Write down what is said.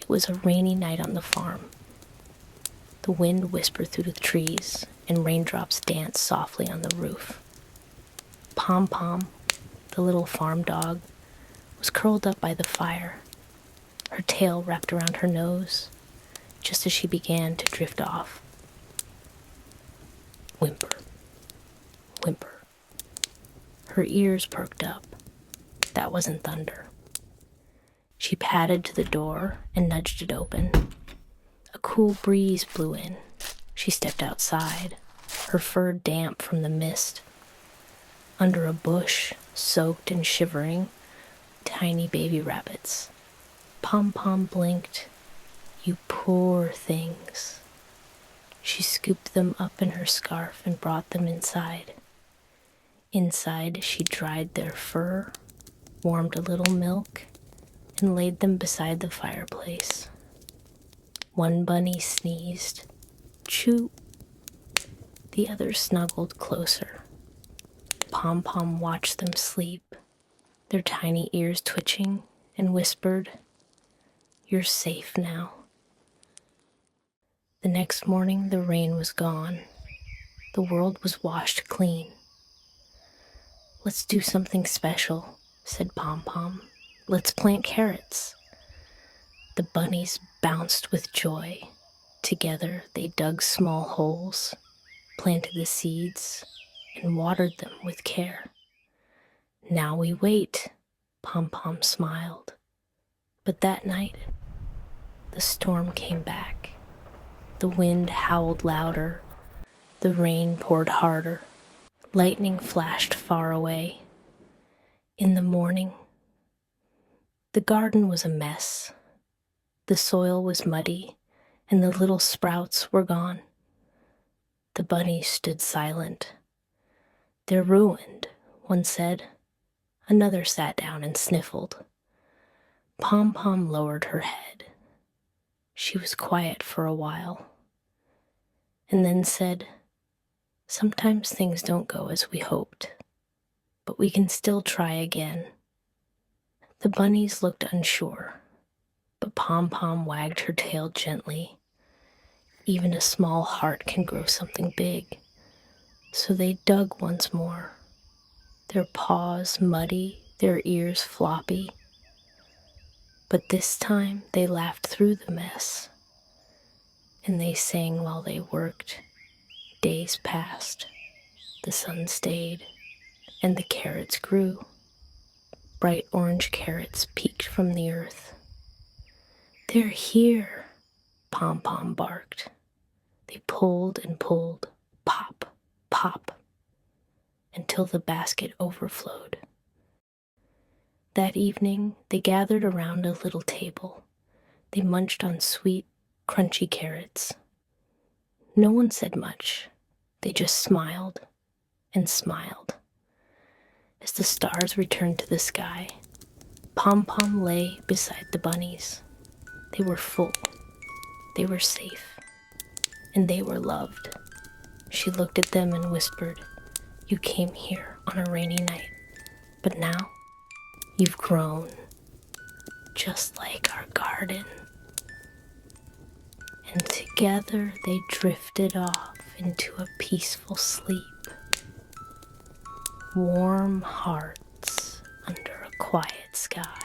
It was a rainy night on the farm. The wind whispered through the trees, and raindrops danced softly on the roof. PomPom, the little farm dog, was curled up by the fire, her tail wrapped around her nose, just as she began to drift off. Whimper, whimper. Her ears perked up. That wasn't thunder. She padded to the door and nudged it open. A cool breeze blew in. She stepped outside, her fur damp from the mist. Under a bush, soaked and shivering, tiny baby rabbits. PomPom blinked. You poor things. She scooped them up in her scarf and brought them inside. Inside, she dried their fur, warmed a little milk, and laid them beside the fireplace. One bunny sneezed. Choo! The others snuggled closer. PomPom watched them sleep, their tiny ears twitching, and whispered, "You're safe now." The next morning, the rain was gone. The world was washed clean. "Let's do something special," said PomPom. "Let's plant carrots." The bunnies bounced with joy. Together, they dug small holes, planted the seeds, and watered them with care. "Now we wait," PomPom smiled. But that night, the storm came back. The wind howled louder. The rain poured harder. Lightning flashed far away. In the morning, the garden was a mess. The soil was muddy, and the little sprouts were gone. The bunnies stood silent. "They're ruined," one said. Another sat down and sniffled. PomPom lowered her head. She was quiet for a while, and then said, "Sometimes things don't go as we hoped, but we can still try again." The bunnies looked unsure, but PomPom wagged her tail gently. Even a small heart can grow something big. So they dug once more, their paws muddy, their ears floppy. But this time they laughed through the mess, and they sang while they worked. Days passed, the sun stayed, and the carrots grew. Bright orange carrots peeked from the earth. "They're here," PomPom barked. They pulled and pulled, pop, pop, until the basket overflowed. That evening, they gathered around a little table. They munched on sweet, crunchy carrots. No one said much. They just smiled and smiled. As the stars returned to the sky, PomPom lay beside the bunnies. They were full. They were safe. And they were loved. She looked at them and whispered, "You came here on a rainy night, but now you've grown, just like our garden." And together they drifted off into a peaceful sleep. Warm hearts under a quiet sky.